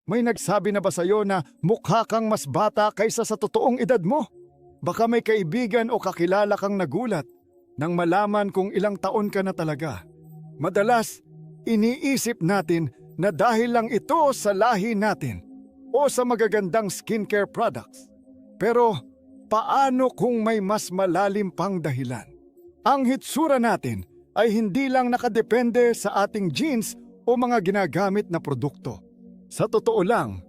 May nagsabi na ba sa'yo na mukha kang mas bata kaysa sa totoong edad mo? Baka may kaibigan o kakilala kang nagulat nang malaman kung ilang taon ka na talaga. Madalas, iniisip natin na dahil lang ito sa lahi natin o sa magagandang skincare products. Pero paano kung may mas malalim pang dahilan? Ang hitsura natin ay hindi lang nakadepende sa ating genes o mga ginagamit na produkto. Sa totoo lang,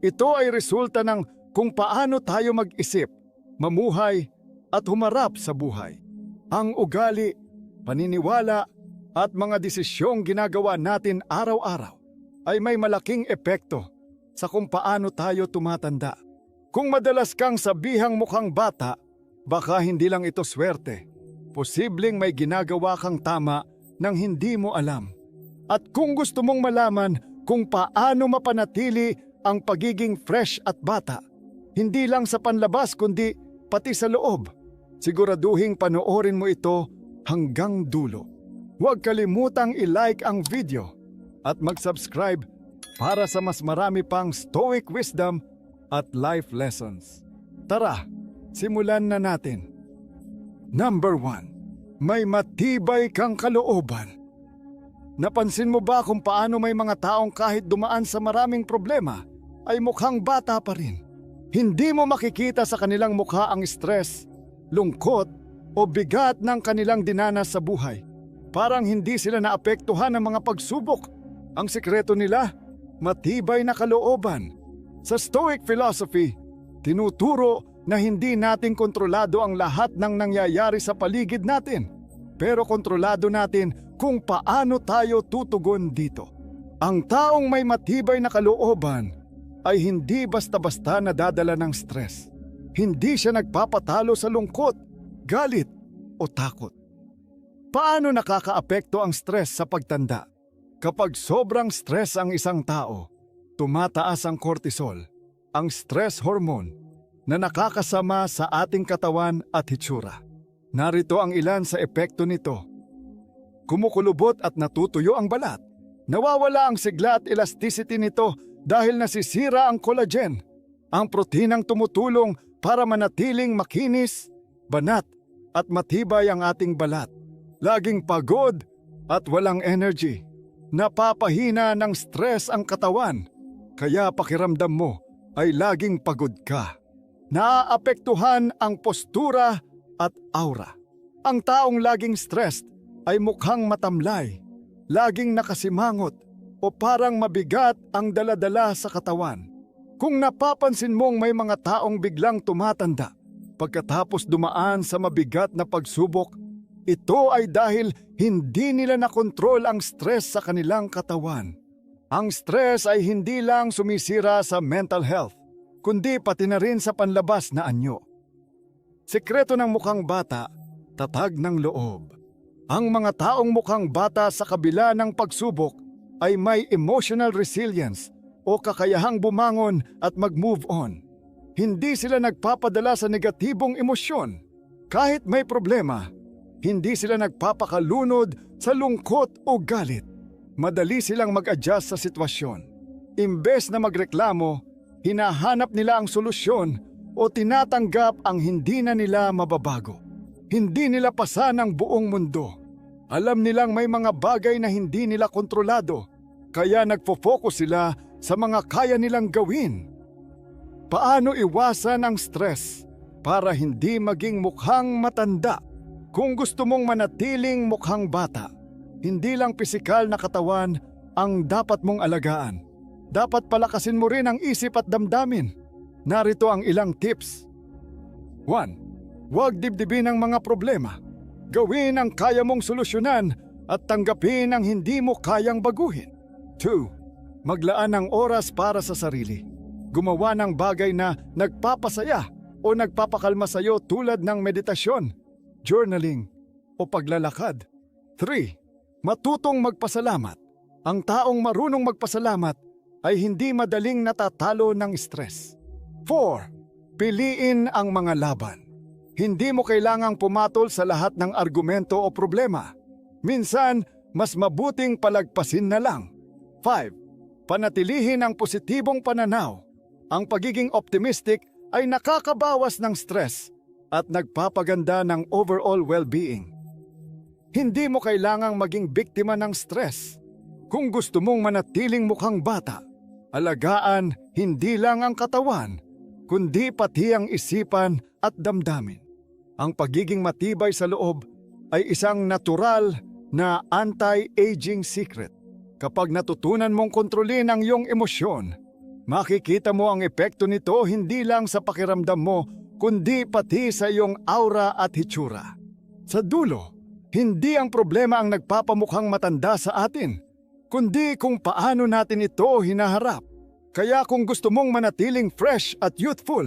ito ay resulta ng kung paano tayo mag-isip, mamuhay at humarap sa buhay. Ang ugali, paniniwala at mga desisyong ginagawa natin araw-araw ay may malaking epekto sa kung paano tayo tumatanda. Kung madalas kang sabihang mukhang bata, baka hindi lang ito swerte. Posibleng may ginagawa kang tama nang hindi mo alam. At kung gusto mong malaman kung paano mapanatili ang pagiging fresh at bata, hindi lang sa panlabas kundi pati sa loob, siguraduhing panoorin mo ito hanggang dulo. Huwag kalimutang i-like ang video at mag-subscribe para sa mas marami pang Stoic wisdom at life lessons. Tara, simulan na natin. Number 1. May matibay kang kalooban. Napansin mo ba kung paano may mga taong kahit dumaan sa maraming problema ay mukhang bata pa rin? Hindi mo makikita sa kanilang mukha ang stress, lungkot o bigat ng kanilang dinanas sa buhay. Parang hindi sila naapektuhan ng mga pagsubok. Ang sikreto nila, matibay na kalooban. Sa Stoic philosophy, tinuturo na hindi natin kontrolado ang lahat ng nangyayari sa paligid natin, pero kontrolado natin kung paano tayo tutugon dito. Ang taong may matibay na kalooban ay hindi basta-basta nadadala ng stress. Hindi siya nagpapatalo sa lungkot, galit o takot. Paano nakakaapekto ang stress sa pagtanda? Kapag sobrang stress ang isang tao, tumataas ang cortisol, ang stress hormone na nakakasama sa ating katawan at hitsura. Narito ang ilan sa epekto nito. Kumukulubot at natutuyo ang balat. Nawawala ang sigla at elasticity nito dahil nasisira ang collagen, ang proteinang tumutulong para manatiling makinis, banat at matibay ang ating balat. Laging pagod at walang energy. Napapahina ng stress ang katawan, kaya pakiramdam mo ay laging pagod ka. Naaapektuhan ang postura at aura. Ang taong laging stressed ay mukhang matamlay, laging nakasimangot o parang mabigat ang daladala sa katawan. Kung napapansin mong may mga taong biglang tumatanda pagkatapos dumaan sa mabigat na pagsubok, ito ay dahil hindi nila nakontrol ang stress sa kanilang katawan. Ang stress ay hindi lang sumisira sa mental health, kundi pati na rin sa panlabas na anyo. Sekreto ng mukhang bata, tatag ng loob. Ang mga taong mukhang bata sa kabila ng pagsubok ay may emotional resilience o kakayahang bumangon at mag-move on. Hindi sila nagpapadala sa negatibong emosyon. Kahit may problema, hindi sila nagpapakalunod sa lungkot o galit. Madali silang mag-adjust sa sitwasyon. Imbes na magreklamo, hinahanap nila ang solusyon o tinatanggap ang hindi na nila mababago. Hindi nila pasan ang buong mundo. Alam nilang may mga bagay na hindi nila kontrolado, kaya nagfo-focus sila sa mga kaya nilang gawin. Paano iwasan ang stress para hindi maging mukhang matanda? Kung gusto mong manatiling mukhang bata, hindi lang pisikal na katawan ang dapat mong alagaan. Dapat palakasin mo rin ang isip at damdamin. Narito ang ilang tips. 1. Huwag dibdibin ang mga problema. Gawin ang kaya mong solusyonan at tanggapin ang hindi mo kayang baguhin. 2. Maglaan ng oras para sa sarili. Gumawa ng bagay na nagpapasaya o nagpapakalma sa iyo tulad ng meditasyon, journaling o paglalakad. 3. Matutong magpasalamat. Ang taong marunong magpasalamat ay hindi madaling natatalo ng stress. 4. Piliin ang mga laban. Hindi mo kailangang pumatol sa lahat ng argumento o problema. Minsan, mas mabuting palagpasin na lang. 5. Panatilihin ang positibong pananaw. Ang pagiging optimistic ay nakakabawas ng stress at nagpapaganda ng overall well-being. Hindi mo kailangang maging biktima ng stress. Kung gusto mong manatiling mukhang bata, alagaan hindi lang ang katawan, kundi pati ang isipan at damdamin. Ang pagiging matibay sa loob ay isang natural na anti-aging secret. Kapag natutunan mong kontrolin ang iyong emosyon, makikita mo ang epekto nito hindi lang sa pakiramdam mo, kundi pati sa iyong aura at hitsura. Sa dulo, hindi ang problema ang nagpapamukhang matanda sa atin, kundi kung paano natin ito hinaharap. Kaya kung gusto mong manatiling fresh at youthful,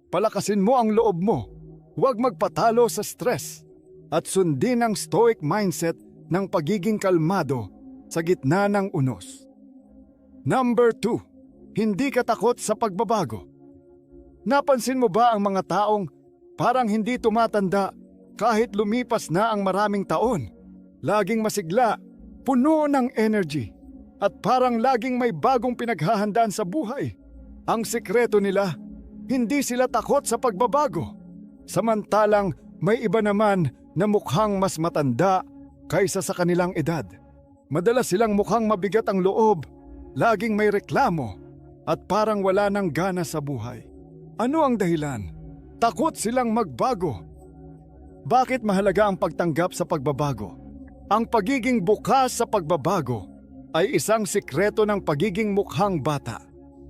palakasin mo ang loob mo. Huwag magpatalo sa stress at sundin ang stoic mindset ng pagiging kalmado sa gitna ng unos. Number 2, hindi ka takot sa pagbabago. Napansin mo ba ang mga taong parang hindi tumatanda kahit lumipas na ang maraming taon? Laging masigla, puno ng energy, at parang laging may bagong pinaghahandaan sa buhay. Ang sikreto nila, hindi sila takot sa pagbabago. Samantalang may iba naman na mukhang mas matanda kaysa sa kanilang edad. Madalas silang mukhang mabigat ang loob, laging may reklamo, at parang wala nang gana sa buhay. Ano ang dahilan? Takot silang magbago. Bakit mahalaga ang pagtanggap sa pagbabago? Ang pagiging bukas sa pagbabago ay isang sikreto ng pagiging mukhang bata.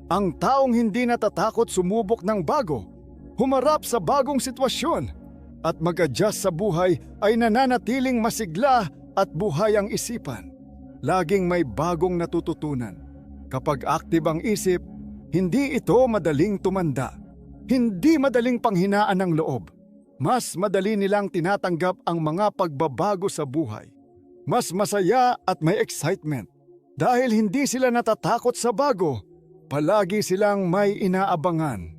Ang taong hindi natatakot sumubok ng bago, humarap sa bagong sitwasyon, at mag-adjust sa buhay ay nananatiling masigla at buhay ang isipan. Laging may bagong natututunan. Kapag active ang isip, hindi ito madaling tumanda. Hindi madaling panghinaan ng loob. Mas madali nilang tinatanggap ang mga pagbabago sa buhay. Mas masaya at may excitement. Dahil hindi sila natatakot sa bago, palagi silang may inaabangan.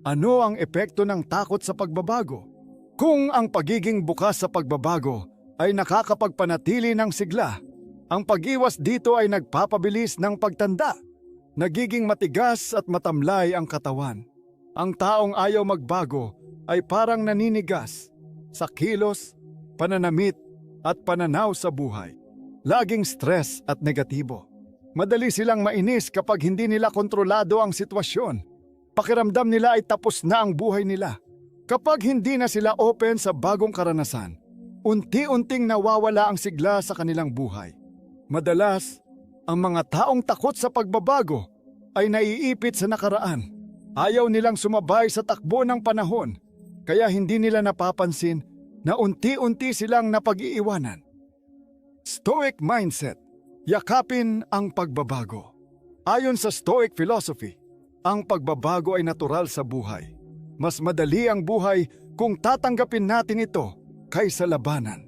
Ano ang epekto ng takot sa pagbabago? Kung ang pagiging bukas sa pagbabago ay nakakapagpanatili ng sigla, ang pag-iwas dito ay nagpapabilis ng pagtanda. Nagiging matigas at matamlay ang katawan. Ang taong ayaw magbago ay parang naninigas sa kilos, pananamit at pananaw sa buhay. Laging stress at negatibo. Madali silang mainis kapag hindi nila kontrolado ang sitwasyon. Pakiramdam nila ay tapos na ang buhay nila. Kapag hindi na sila open sa bagong karanasan, unti-unting nawawala ang sigla sa kanilang buhay. Madalas, ang mga taong takot sa pagbabago ay naiipit sa nakaraan. Ayaw nilang sumabay sa takbo ng panahon, kaya hindi nila napapansin na unti-unti silang napag-iiwanan. Stoic mindset, yakapin ang pagbabago. Ayon sa Stoic philosophy, ang pagbabago ay natural sa buhay. Mas madali ang buhay kung tatanggapin natin ito kaysa labanan.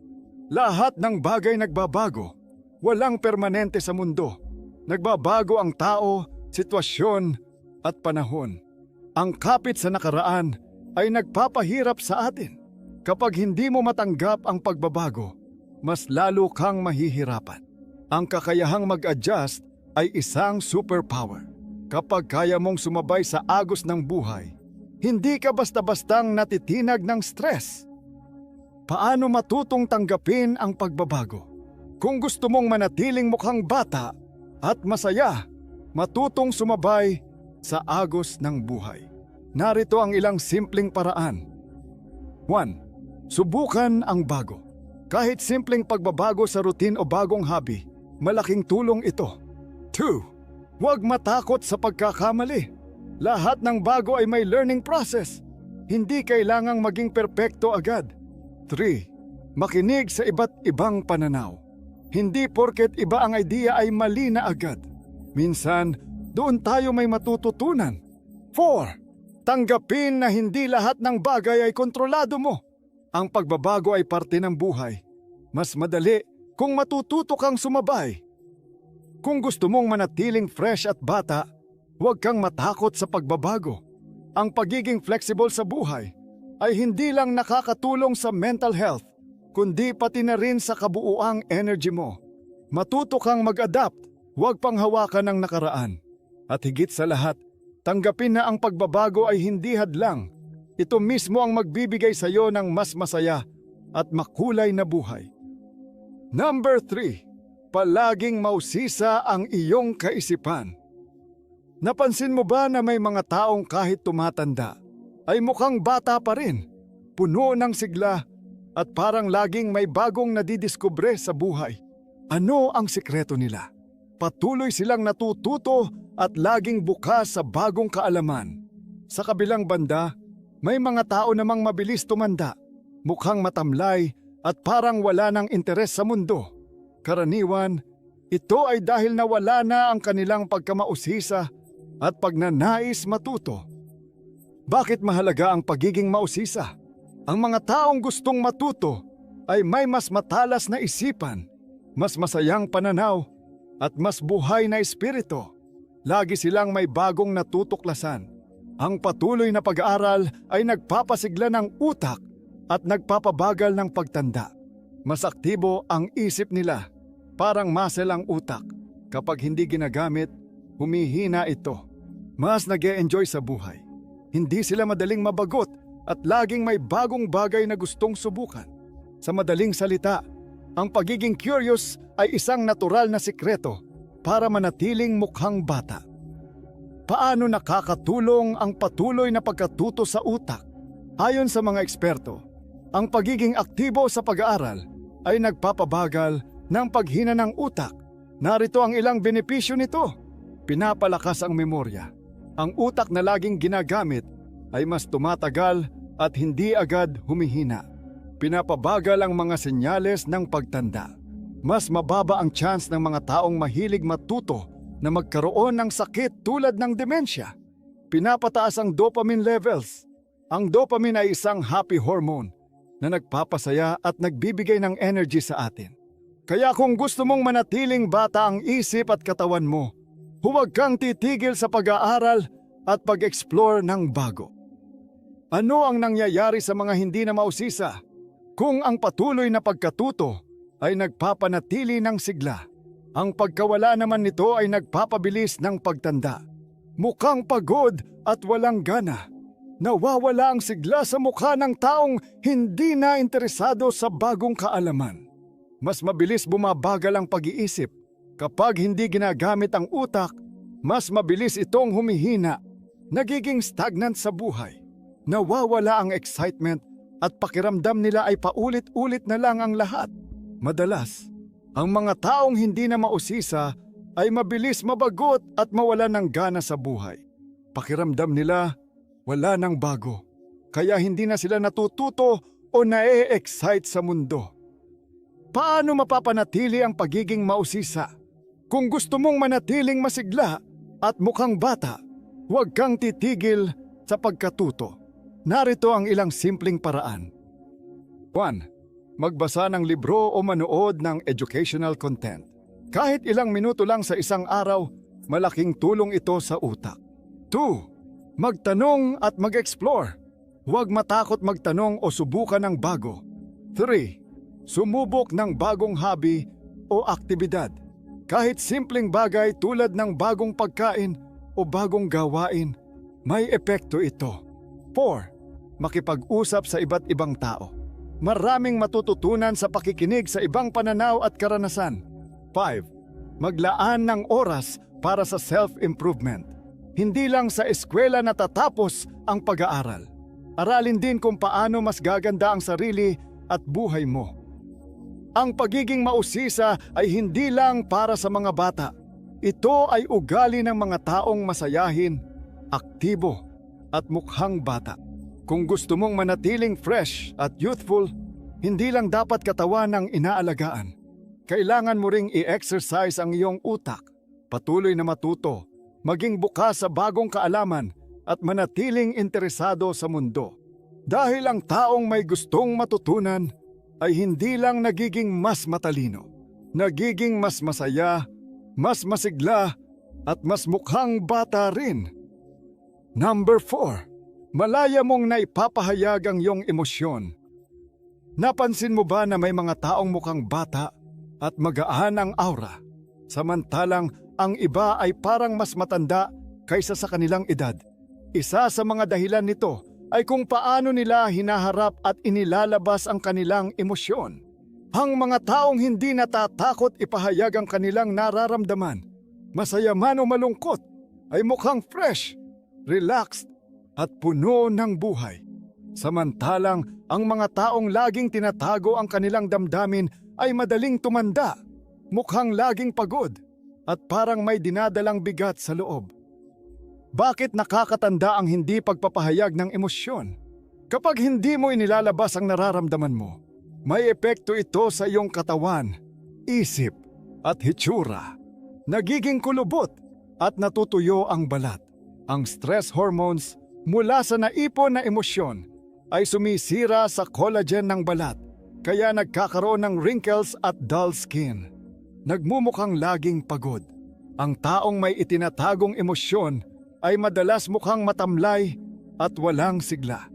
Lahat ng bagay nagbabago. Walang permanente sa mundo. Nagbabago ang tao, sitwasyon at panahon. Ang kapit sa nakaraan ay nagpapahirap sa atin. Kapag hindi mo matanggap ang pagbabago, mas lalo kang mahihirapan. Ang kakayahang mag-adjust ay isang superpower. Kapag kaya mong sumabay sa agos ng buhay, hindi ka basta-bastang natitinag ng stress. Paano matutong tanggapin ang pagbabago? Kung gusto mong manatiling mukhang bata at masaya, matutong sumabay sa agos ng buhay. Narito ang ilang simpleng paraan. 1. Subukan ang bago. Kahit simpleng pagbabago sa routine o bagong hobby, malaking tulong ito. 2. Huwag matakot sa pagkakamali. Lahat ng bago ay may learning process. Hindi kailangang maging perpekto agad. 3. Makinig sa iba't ibang pananaw. Hindi porket iba ang idea ay mali na agad. Minsan, doon tayo may matututunan. 4. Tanggapin na hindi lahat ng bagay ay kontrolado mo. Ang pagbabago ay parte ng buhay. Mas madali kung matututo kang sumabay. Kung gusto mong manatiling fresh at bata, huwag kang matakot sa pagbabago. Ang pagiging flexible sa buhay ay hindi lang nakakatulong sa mental health, kundi pati na rin sa kabuuang energy mo. Matuto kang mag-adapt, Huwag pang hawakan ang nakaraan. At higit sa lahat, tanggapin na ang pagbabago ay hindi hadlang. Ito mismo ang magbibigay sa iyo ng mas masaya at makulay na buhay. Number 3, palaging mausisa ang iyong kaisipan. Napansin mo ba na may mga taong kahit tumatanda ay mukhang bata pa rin, puno ng sigla at parang laging may bagong nadidiskubre sa buhay? Ano ang sikreto nila? Patuloy silang natututo at laging bukas sa bagong kaalaman. Sa kabilang banda, may mga tao namang mabilis tumanda, mukhang matamlay at parang wala ng interes sa mundo. Karaniwan, ito ay dahil nawala na ang kanilang pagkamausisa at pagnanais matuto. Bakit mahalaga ang pagiging mausisa? Ang mga taong gustong matuto ay may mas matalas na isipan, mas masayang pananaw, at mas buhay na espiritu. Lagi silang may bagong natutuklasan. Ang patuloy na pag-aaral ay nagpapasigla ng utak at nagpapabagal ng pagtanda. Mas aktibo ang isip nila, parang muscle ang utak. Kapag hindi ginagamit, humihina ito. Mas nag-e-enjoy sa buhay. Hindi sila madaling mabagot at laging may bagong bagay na gustong subukan. Sa madaling salita, ang pagiging curious ay isang natural na sikreto para manatiling mukhang bata. Paano nakakatulong ang patuloy na pagkatuto sa utak? Ayon sa mga eksperto, ang pagiging aktibo sa pag-aaral ay nagpapabagal ng paghina ng utak. Narito ang ilang benepisyo nito. Pinapalakas ang memorya. Ang utak na laging ginagamit ay mas tumatagal at hindi agad humihina. Pinapabagal ang mga senyales ng pagtanda. Mas mababa ang chance ng mga taong mahilig matuto na magkaroon ng sakit tulad ng demensya. Pinapataas ang dopamine levels. Ang dopamine ay isang happy hormone na nagpapasaya at nagbibigay ng energy sa atin. Kaya kung gusto mong manatiling bata ang isip at katawan mo, huwag kang titigil sa pag-aaral at pag-explore ng bago. Ano ang nangyayari sa mga hindi na mausisa? Kung ang patuloy na pagkatuto ay nagpapanatili ng sigla, ang pagkawala naman nito ay nagpapabilis ng pagtanda. Mukhang pagod at walang gana. Nawawala ang sigla sa mukha ng taong hindi na interesado sa bagong kaalaman. Mas mabilis bumabagal ang pag-iisip. Kapag hindi ginagamit ang utak, mas mabilis itong humihina, nagiging stagnant sa buhay. Nawawala ang excitement at pakiramdam nila ay paulit-ulit na lang ang lahat. Madalas, ang mga taong hindi na mausisa ay mabilis mabagot at mawalan ng gana sa buhay. Pakiramdam nila, wala nang bago. Kaya hindi na sila natututo o na-e-excite sa mundo. Paano mapapanatili ang pagiging mausisa? Kung gusto mong manatiling masigla at mukhang bata, huwag kang titigil sa pagkatuto. Narito ang ilang simpleng paraan. 1. Magbasa ng libro o manood ng educational content. Kahit ilang minuto lang sa isang araw, malaking tulong ito sa utak. 2. Magtanong at mag-explore. Huwag matakot magtanong o subukan ng bago. 3. Sumubok ng bagong hobby o aktibidad. Kahit simpleng bagay tulad ng bagong pagkain o bagong gawain, may epekto ito. 4. Makipag-usap sa iba't ibang tao. Maraming matututunan sa pakikinig sa ibang pananaw at karanasan. 5. Maglaan ng oras para sa self-improvement. Hindi lang sa eskwela natatapos ang pag-aaral. Aralin din kung paano mas gaganda ang sarili at buhay mo. Ang pagiging mausisa ay hindi lang para sa mga bata. Ito ay ugali ng mga taong masayahin, aktibo at mukhang bata. Kung gusto mong manatiling fresh at youthful, hindi lang dapat katawan ang inaalagaan. Kailangan mo ring i-exercise ang iyong utak, patuloy na matuto, maging bukas sa bagong kaalaman at manatiling interesado sa mundo. Dahil ang taong may gustong matutunan ay hindi lang nagiging mas matalino, nagiging mas masaya, mas masigla at mas mukhang bata rin. Number 4. Malaya mong naipapahayag ang iyong emosyon. Napansin mo ba na may mga taong mukhang bata at magaan ang aura, samantalang ang iba ay parang mas matanda kaysa sa kanilang edad. Isa sa mga dahilan nito ay kung paano nila hinaharap at inilalabas ang kanilang emosyon. Ang mga taong hindi natatakot ipahayag ang kanilang nararamdaman, masaya man o malungkot, ay mukhang fresh, relaxed at puno ng buhay. Samantalang ang mga taong laging tinatago ang kanilang damdamin ay madaling tumanda, mukhang laging pagod at parang may dinadalang bigat sa loob. Bakit nakakatanda ang hindi pagpapahayag ng emosyon? Kapag hindi mo inilalabas ang nararamdaman mo, may epekto ito sa iyong katawan, isip at hitsura. Nagiging kulubot at natutuyo ang balat. Ang stress hormones mula sa naipon na emosyon ay sumisira sa collagen ng balat, kaya nagkakaroon ng wrinkles at dull skin. Nagmumukhang laging pagod. Ang taong may itinatagong emosyon ay madalas mukhang matamlay at walang sigla.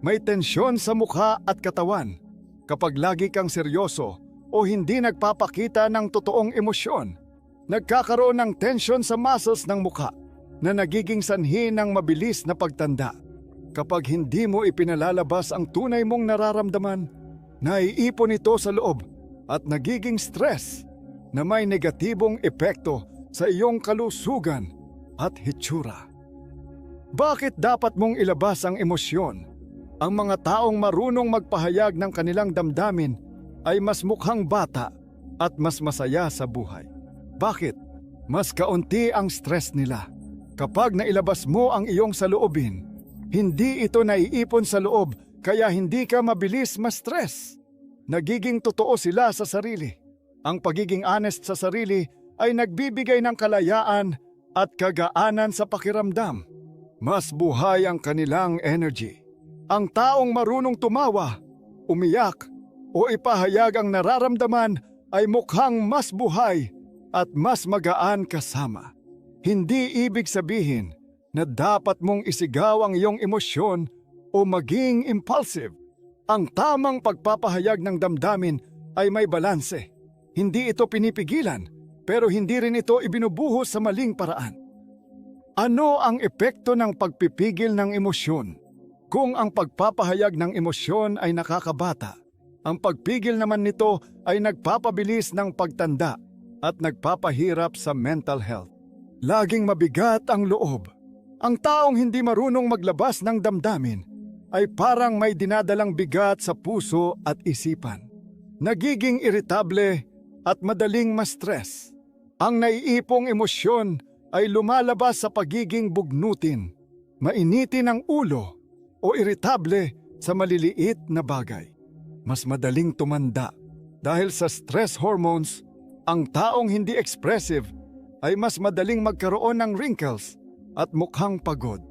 May tensyon sa mukha at katawan. Kapag lagi kang seryoso o hindi nagpapakita ng totoong emosyon, nagkakaroon ng tensyon sa muscles ng mukha na nagiging sanhi ng mabilis na pagtanda. Kapag hindi mo ipinalalabas ang tunay mong nararamdaman, naiipon ito sa loob at nagiging stress na may negatibong epekto sa iyong kalusugan at hitsura. Bakit dapat mong ilabas ang emosyon? Ang mga taong marunong magpahayag ng kanilang damdamin ay mas mukhang bata at mas masaya sa buhay. Bakit? Mas kaunti ang stress nila. Kapag nailabas mo ang iyong saloobin, hindi ito naiipon sa loob kaya hindi ka mabilis ma-stress. Nagiging totoo sila sa sarili. Ang pagiging honest sa sarili ay nagbibigay ng kalayaan at kagaanan sa pakiramdam. Mas buhay ang kanilang energy. Ang taong marunong tumawa, umiyak o ipahayag ang nararamdaman ay mukhang mas buhay at mas magaan kasama. Hindi ibig sabihin na dapat mong isigaw ang iyong emosyon o maging impulsive. Ang tamang pagpapahayag ng damdamin ay may balanse. Hindi ito pinipigilan, pero hindi rin ito ibinubuhos sa maling paraan. Ano ang epekto ng pagpipigil ng emosyon? Kung ang pagpapahayag ng emosyon ay nakakabata, ang pagpigil naman nito ay nagpapabilis ng pagtanda at nagpapahirap sa mental health. Laging mabigat ang loob. Ang taong hindi marunong maglabas ng damdamin ay parang may dinadalang bigat sa puso at isipan. Nagiging iritable at madaling ma-stress. Ang naiipong emosyon ay lumalabas sa pagiging bugnutin, mainitin ang ulo, o iritable sa maliliit na bagay. Mas madaling tumanda dahil sa stress hormones. Ang taong hindi expressive ay mas madaling magkaroon ng wrinkles at mukhang pagod.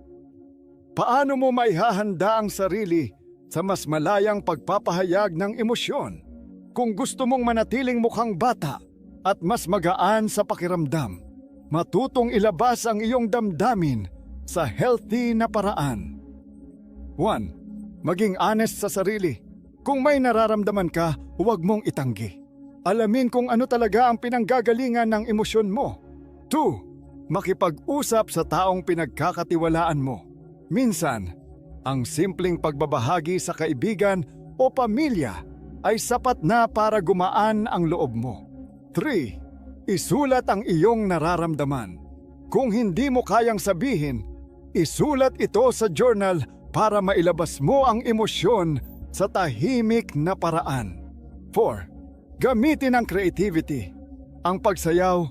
Paano mo maihahanda ang sarili sa mas malayang pagpapahayag ng emosyon? Kung gusto mong manatiling mukhang bata at mas magaan sa pakiramdam, matutong ilabas ang iyong damdamin sa healthy na paraan. 1. Maging honest sa sarili. Kung may nararamdaman ka, huwag mong itanggi. Alamin kung ano talaga ang pinanggagalingan ng emosyon mo. 2. Makipag-usap sa taong pinagkakatiwalaan mo. Minsan, ang simpleng pagbabahagi sa kaibigan o pamilya ay sapat na para gumaan ang loob mo. 3. Isulat ang iyong nararamdaman. Kung hindi mo kayang sabihin, isulat ito sa journal para mailabas mo ang emosyon sa tahimik na paraan. 4. Gamitin ang creativity. Ang pagsayaw,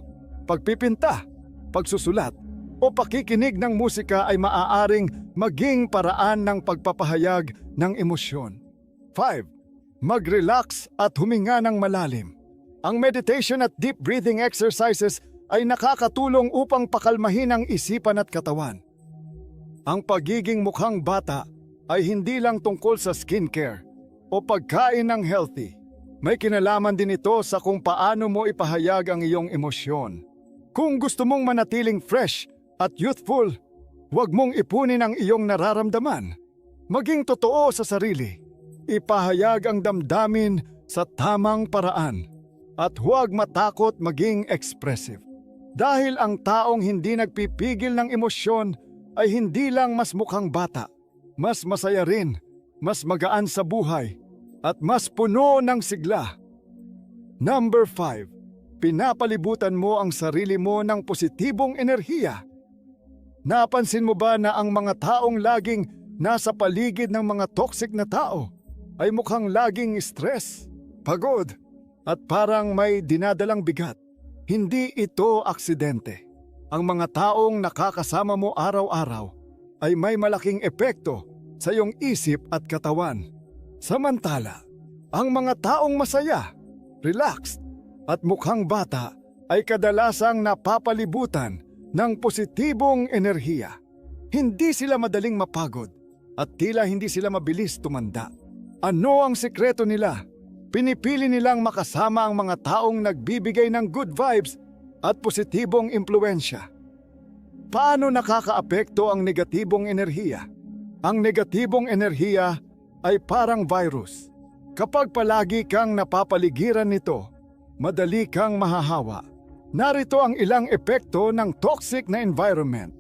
pagpipinta, pagsusulat, o pakikinig ng musika ay maaaring maging paraan ng pagpapahayag ng emosyon. 5. Mag-relax at huminga ng malalim. Ang meditation at deep breathing exercises ay nakakatulong upang pakalmahin ang isipan at katawan. Ang pagiging mukhang bata ay hindi lang tungkol sa skincare o pagkain ng healthy. May kinalaman din ito sa kung paano mo ipahayag ang iyong emosyon. Kung gusto mong manatiling fresh at youthful, huwag mong ipunin ang iyong nararamdaman. Maging totoo sa sarili. Ipahayag ang damdamin sa tamang paraan at huwag matakot maging expressive. Dahil ang taong hindi nagpipigil ng emosyon ay hindi lang mas mukhang bata, mas masaya rin, mas magaan sa buhay, at mas puno ng sigla. Number 5. Pinapalibutan mo ang sarili mo ng positibong enerhiya. Napansin mo ba na ang mga taong laging nasa paligid ng mga toxic na tao ay mukhang laging stress, pagod, at parang may dinadalang bigat? Hindi ito aksidente. Ang mga taong nakakasama mo araw-araw ay may malaking epekto sa iyong isip at katawan. Samantala, ang mga taong masaya, relaxed, at mukhang bata ay kadalasang napapalibutan ng positibong enerhiya. Hindi sila madaling mapagod at tila hindi sila mabilis tumanda. Ano ang sikreto nila? Pinipili nilang makasama ang mga taong nagbibigay ng good vibes at positibong impluensya. Paano nakakaapekto ang negatibong enerhiya? Ang negatibong enerhiya ay parang virus. Kapag palagi kang napapaligiran nito, madali kang mahahawa. Narito ang ilang epekto ng toxic na environment.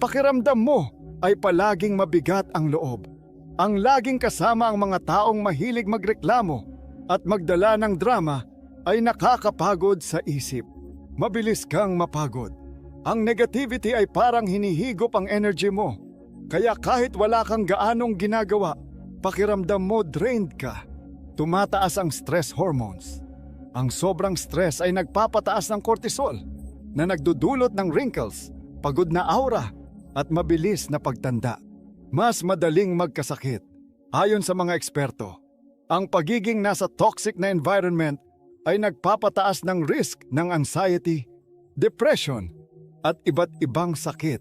Pakiramdam mo ay palaging mabigat ang loob. Ang laging kasama ang mga taong mahilig magreklamo at magdala ng drama ay nakakapagod sa isip. Mabilis kang mapagod. Ang negativity ay parang hinihigop ang energy mo. Kaya kahit wala kang gaanong ginagawa, pakiramdam mo drained ka. Tumataas ang stress hormones. Ang sobrang stress ay nagpapataas ng cortisol na nagdudulot ng wrinkles, pagod na aura at mabilis na pagtanda. Mas madaling magkasakit. Ayon sa mga eksperto, ang pagiging nasa toxic na environment ay nagpapataas ng risk ng anxiety, depression, at iba't ibang sakit.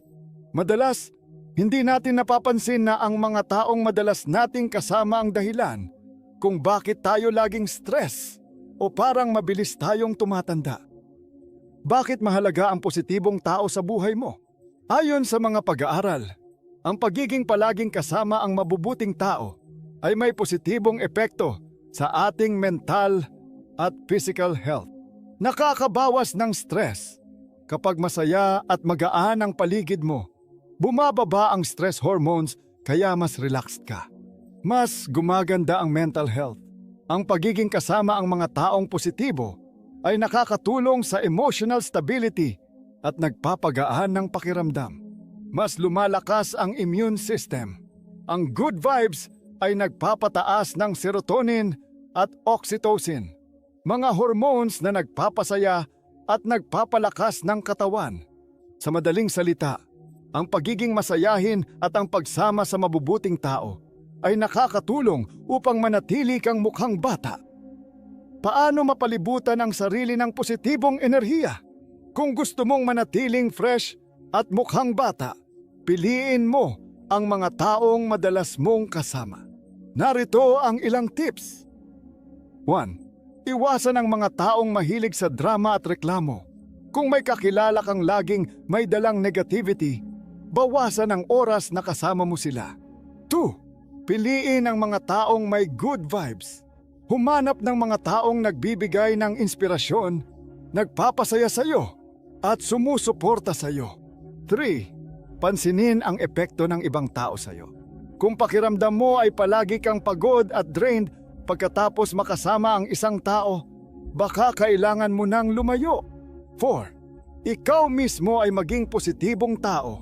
Madalas, hindi natin napapansin na ang mga taong madalas nating kasama ang dahilan kung bakit tayo laging stress o parang mabilis tayong tumatanda. Bakit mahalaga ang positibong tao sa buhay mo? Ayon sa mga pag-aaral, ang pagiging palaging kasama ang mabubuting tao ay may positibong epekto sa ating mental at physical health. Nakakabawas ng stress. Kapag masaya at magaan ang paligid mo, bumababa ang stress hormones kaya mas relaxed ka. Mas gumaganda ang mental health. Ang pagiging kasama ang mga taong positibo ay nakakatulong sa emotional stability at nagpapagaan ng pakiramdam. Mas lumalakas ang immune system. Ang good vibes ay nagpapataas ng serotonin at oxytocin, mga hormones na nagpapasaya at nagpapalakas ng katawan. Sa madaling salita, ang pagiging masayahin at ang pagsama sa mabubuting tao ay nakakatulong upang manatili kang mukhang bata. Paano mapalibutan ang sarili ng positibong enerhiya? Kung gusto mong manatiling fresh at mukhang bata, piliin mo ang mga taong madalas mong kasama. Narito ang ilang tips. 1. Iwasan ang mga taong mahilig sa drama at reklamo. Kung may kakilala kang laging may dalang negativity, bawasan ang oras na kasama mo sila. 2. Piliin ang mga taong may good vibes. Humanap ng mga taong nagbibigay ng inspirasyon, nagpapasaya sa iyo, at sumusuporta sa iyo. 3. Pansinin ang epekto ng ibang tao sa iyo. Kung pakiramdam mo ay palagi kang pagod at drained pagkatapos makasama ang isang tao, baka kailangan mo nang lumayo. 4. Ikaw mismo ay maging positibong tao.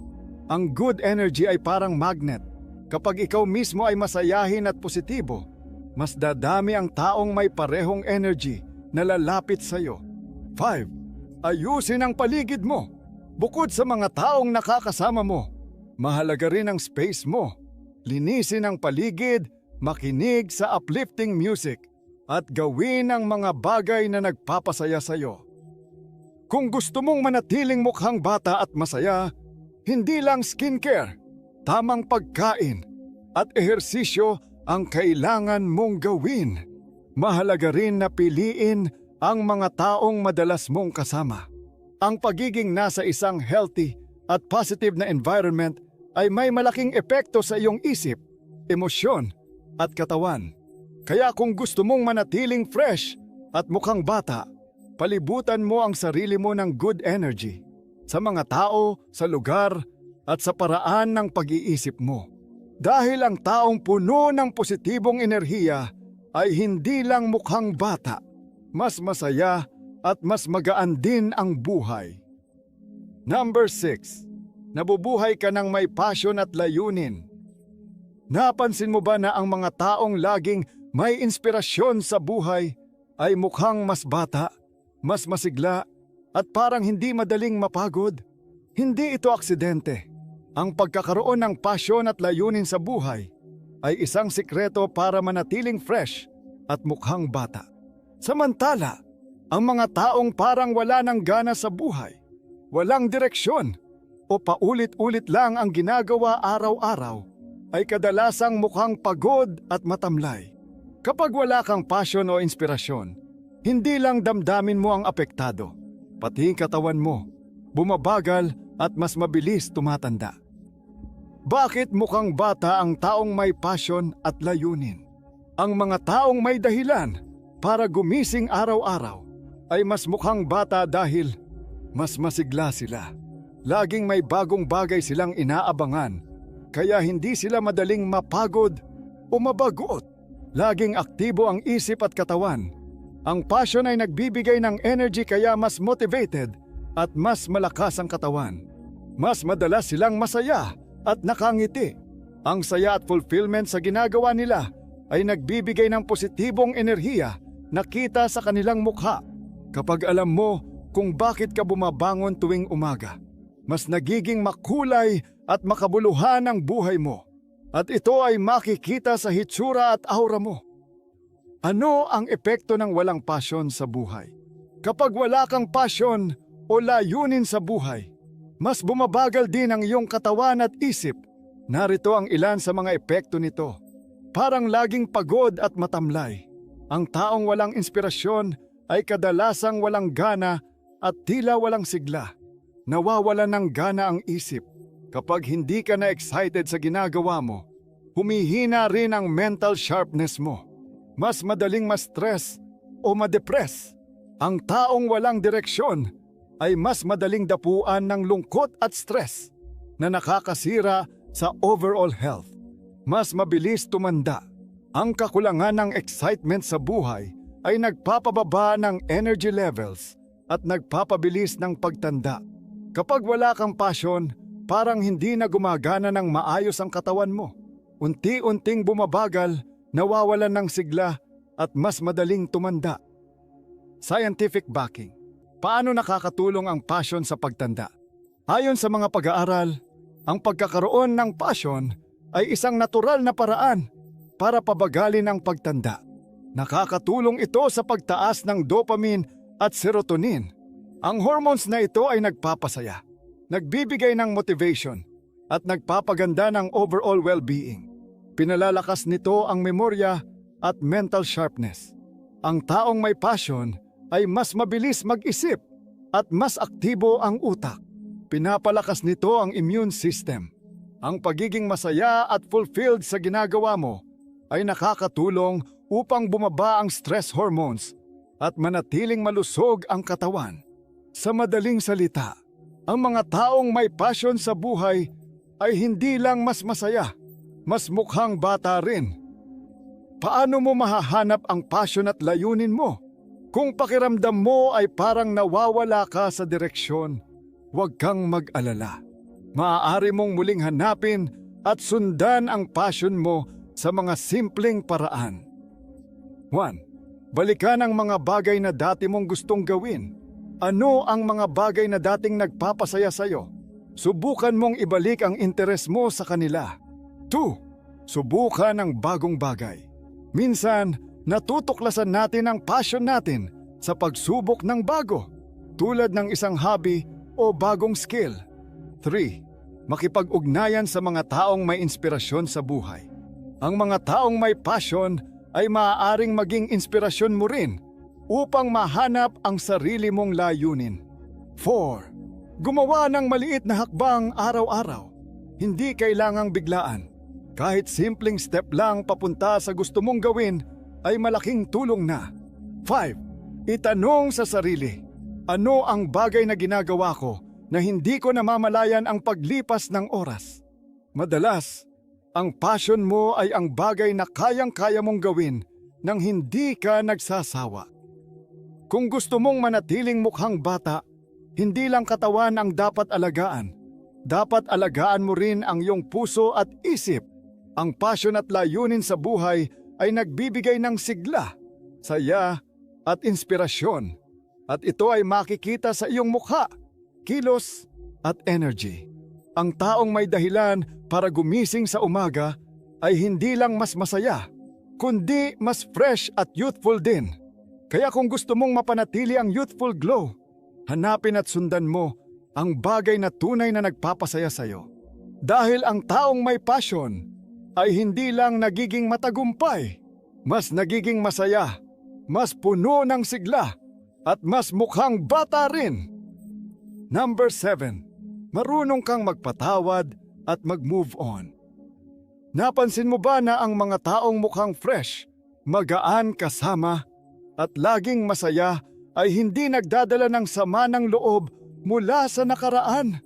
Ang good energy ay parang magnet. Kapag ikaw mismo ay masayahin at positibo, mas dadami ang taong may parehong energy na lalapit sa iyo. 5. Ayusin ang paligid mo. Bukod sa mga taong nakakasama mo, mahalaga rin ang space mo. Linisin ang paligid, makinig sa uplifting music, at gawin ang mga bagay na nagpapasaya sa iyo. Kung gusto mong manatiling mukhang bata at masaya, hindi lang skincare, tamang pagkain, at ehersisyo ang kailangan mong gawin. Mahalaga rin na piliin ang mga taong madalas mong kasama. Ang pagiging nasa isang healthy at positive na environment ay may malaking epekto sa iyong isip, emosyon, at katawan. Kaya kung gusto mong manatiling fresh at mukhang bata, Palibutan mo ang sarili mo ng good energy sa mga tao, sa lugar, at sa paraan ng pag-iisip mo. Dahil ang taong puno ng positibong enerhiya ay hindi lang mukhang bata, mas masaya at mas magaan din ang buhay. Number 6. Nabubuhay ka ng may passion at layunin. Napansin mo ba na ang mga taong laging may inspirasyon sa buhay ay mukhang mas bata, mas masigla, at parang hindi madaling mapagod? Hindi ito aksidente. Ang pagkakaroon ng pasyon at layunin sa buhay ay isang sikreto para manatiling fresh at mukhang bata. Samantala, ang mga taong parang wala ng gana sa buhay, walang direksyon, o paulit-ulit lang ang ginagawa araw-araw, ay kadalasang mukhang pagod at matamlay. Kapag wala kang passion o inspirasyon, hindi lang damdamin mo ang apektado, pati katawan mo, bumabagal at mas mabilis tumatanda. Bakit mukhang bata ang taong may passion at layunin? Ang mga taong may dahilan para gumising araw-araw ay mas mukhang bata dahil mas masigla sila. Laging may bagong bagay silang inaabangan, kaya hindi sila madaling mapagod o mabagot. Laging aktibo ang isip at katawan. Ang passion ay nagbibigay ng energy kaya mas motivated at mas malakas ang katawan. Mas madalas silang masaya at nakangiti. Ang saya at fulfillment sa ginagawa nila ay nagbibigay ng positibong enerhiya na kita sa kanilang mukha. Kapag alam mo kung bakit ka bumabangon tuwing umaga, mas nagiging makulay at makabuluhan ang buhay mo. At ito ay makikita sa hitsura at aura mo. Ano ang epekto ng walang pasyon sa buhay? Kapag wala kang pasyon o layunin sa buhay, mas bumabagal din ang iyong katawan at isip. Narito ang ilan sa mga epekto nito. Parang laging pagod at matamlay. Ang taong walang inspirasyon ay kadalasang walang gana at tila walang sigla. Nawawalan ng gana ang isip. Kapag hindi ka na excited sa ginagawa mo, humihina rin ang mental sharpness mo. Mas madaling ma-stress o ma-depress. Ang taong walang direksyon ay mas madaling dapuan ng lungkot at stress na nakakasira sa overall health. Mas mabilis tumanda. Ang kakulangan ng excitement sa buhay ay nagpapababa ng energy levels at nagpapabilis ng pagtanda. Kapag wala kang passion, parang hindi na gumagana ng maayos ang katawan mo. Unti-unting bumabagal, nawawalan ng sigla at mas madaling tumanda. Scientific backing. Paano nakakatulong ang passion sa pagtanda? Ayon sa mga pag-aaral, ang pagkakaroon ng passion ay isang natural na paraan para pabagalin ang pagtanda. Nakakatulong ito sa pagtaas ng dopamine at serotonin. Ang hormones na ito ay nagpapasaya, nagbibigay ng motivation, at nagpapaganda ng overall well-being. Pinalalakas nito ang memorya at mental sharpness. Ang taong may passion ay mas mabilis mag-isip at mas aktibo ang utak. Pinapalakas nito ang immune system. Ang pagiging masaya at fulfilled sa ginagawa mo ay nakakatulong upang bumaba ang stress hormones at manatiling malusog ang katawan. Sa madaling salita, ang mga taong may passion sa buhay ay hindi lang mas masaya, mas mukhang bata rin. Paano mo mahahanap ang passion at layunin mo? Kung pakiramdam mo ay parang nawawala ka sa direksyon, huwag kang mag-alala. Maaari mong muling hanapin at sundan ang passion mo sa mga simpleng paraan. 1. Balikan ang mga bagay na dati mong gustong gawin. Ano ang mga bagay na dating nagpapasaya sa'yo? Subukan mong ibalik ang interes mo sa kanila. 2. Subukan ang bagong bagay. Minsan, natutuklasan natin ang passion natin sa pagsubok ng bago, tulad ng isang hobby o bagong skill. 3. Makipag-ugnayan sa mga taong may inspirasyon sa buhay. Ang mga taong may passion ay maaaring maging inspirasyon mo rin upang mahanap ang sarili mong layunin. 4. Gumawa ng maliit na hakbang araw-araw. Hindi kailangang biglaan. Kahit simpleng step lang papunta sa gusto mong gawin ay malaking tulong na. 5. Itanong sa sarili, ano ang bagay na ginagawa ko na hindi ko namamalayan ang paglipas ng oras? Madalas, ang passion mo ay ang bagay na kayang-kaya mong gawin nang hindi ka nagsasawa. Kung gusto mong manatiling mukhang bata, hindi lang katawan ang dapat alagaan. Dapat alagaan mo rin ang iyong puso at isip. Ang passion at layunin sa buhay ay nagbibigay ng sigla, saya at inspirasyon. At ito ay makikita sa iyong mukha, kilos at energy. Ang taong may dahilan para gumising sa umaga ay hindi lang mas masaya, kundi mas fresh at youthful din. Kaya kung gusto mong mapanatili ang youthful glow, hanapin at sundan mo ang bagay na tunay na nagpapasaya sa iyo. Dahil ang taong may passion ay hindi lang nagiging matagumpay, mas nagiging masaya, mas puno ng sigla, at mas mukhang bata rin. Number 7. Marunong kang magpatawad at mag-move on. Napansin mo ba na ang mga taong mukhang fresh, magaan kasama, at laging masaya ay hindi nagdadala ng sama ng loob mula sa nakaraan?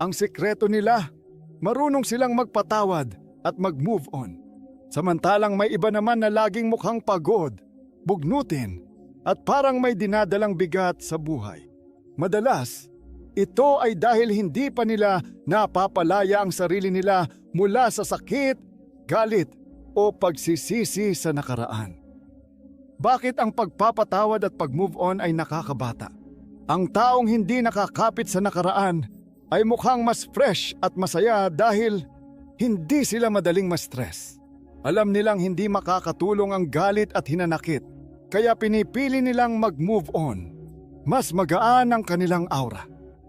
Ang sikreto nila, marunong silang magpatawad at mag-move on. Samantalang may iba naman na laging mukhang pagod, bugnutin, at parang may dinadalang bigat sa buhay. Madalas, ito ay dahil hindi pa nila napapalaya ang sarili nila mula sa sakit, galit, o pagsisisi sa nakaraan. Bakit ang pagpapatawad at pag-move on ay nakakabata? Ang taong hindi nakakapit sa nakaraan ay mukhang mas fresh at masaya dahil hindi sila madaling ma-stress. Alam nilang hindi makakatulong ang galit at hinanakit, kaya pinipili nilang mag-move on. Mas magaan ang kanilang aura.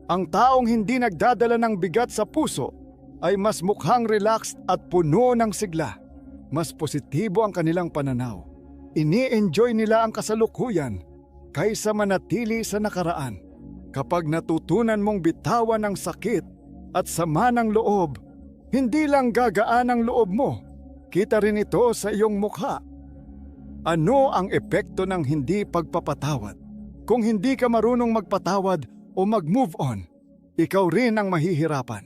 Ang taong hindi nagdadala ng bigat sa puso ay mas mukhang relaxed at puno ng sigla. Mas positibo ang kanilang pananaw. Ini-enjoy nila ang kasalukuyan kaysa manatili sa nakaraan. Kapag natutunan mong bitawan ang sakit at sama ng loob, hindi lang gagaan ang loob mo, kita rin ito sa iyong mukha. Ano ang epekto ng hindi pagpapatawad? Kung hindi ka marunong magpatawad o mag-move on, ikaw rin ang mahihirapan.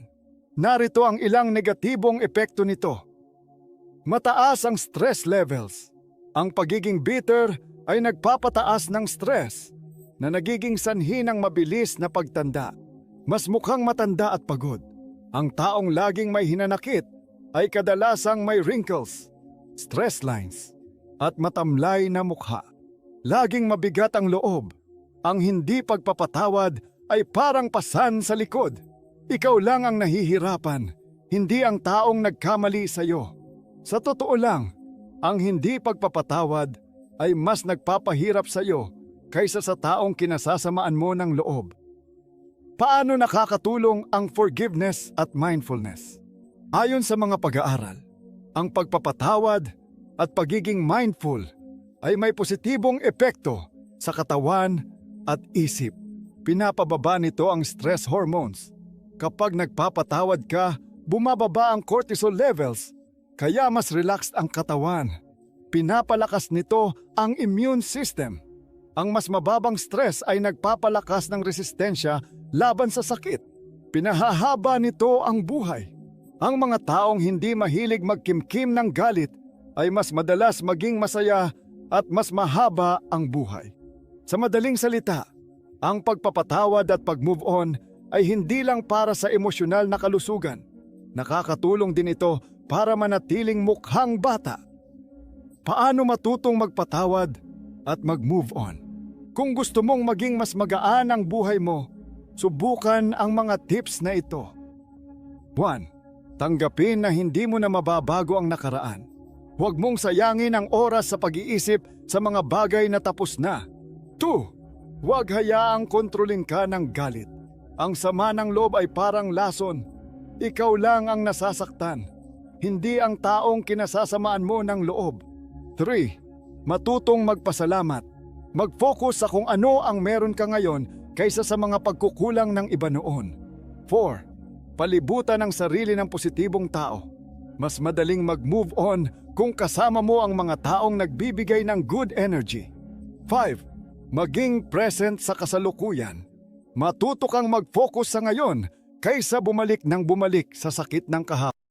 Narito ang ilang negatibong epekto nito. Mataas ang stress levels. Ang pagiging bitter ay nagpapataas ng stress na nagiging sanhi ng mabilis na pagtanda. Mas mukhang matanda at pagod. Ang taong laging may hinanakit ay kadalasang may wrinkles, stress lines, at matamlay na mukha. Laging mabigat ang loob. Ang hindi pagpapatawad ay parang pasan sa likod. Ikaw lang ang nahihirapan, hindi ang taong nagkamali sa iyo. Sa totoo lang, ang hindi pagpapatawad ay mas nagpapahirap sa iyo kaysa sa taong kinasasamaan mo ng loob. Paano nakakatulong ang forgiveness at mindfulness? Ayon sa mga pag-aaral, ang pagpapatawad at pagiging mindful ay may positibong epekto sa katawan at isip. Pinapababa nito ang stress hormones. Kapag nagpapatawad ka, bumababa ang cortisol levels, kaya mas relaxed ang katawan. Pinapalakas nito ang immune system. Ang mas mababang stress ay nagpapalakas ng resistensya laban sa sakit. Pinahahaba nito ang buhay. Ang mga taong hindi mahilig magkimkim ng galit ay mas madalas maging masaya at mas mahaba ang buhay. Sa madaling salita, ang pagpapatawad at pag-move on ay hindi lang para sa emosyonal na kalusugan. Nakakatulong din ito para manatiling mukhang bata. Paano matutong magpatawad at mag-move on? Kung gusto mong maging mas magaan ang buhay mo, subukan ang mga tips na ito. 1. Tanggapin na hindi mo na mababago ang nakaraan. Huwag mong sayangin ang oras sa pag-iisip sa mga bagay na tapos na. 2. Huwag hayaang kontrolin ka ng galit. Ang sama ng loob ay parang lason. Ikaw lang ang nasasaktan, hindi ang taong kinasasamaan mo ng loob. 3. Matutong magpasalamat. Mag-focus sa kung ano ang meron ka ngayon kaysa sa mga pagkukulang ng iba noon. 4. Palibutan ang sarili ng positibong tao. Mas madaling mag-move on kung kasama mo ang mga taong nagbibigay ng good energy. 5. Maging present sa kasalukuyan. Matuto kang mag-focus sa ngayon kaysa bumalik ng bumalik sa sakit ng kahapon.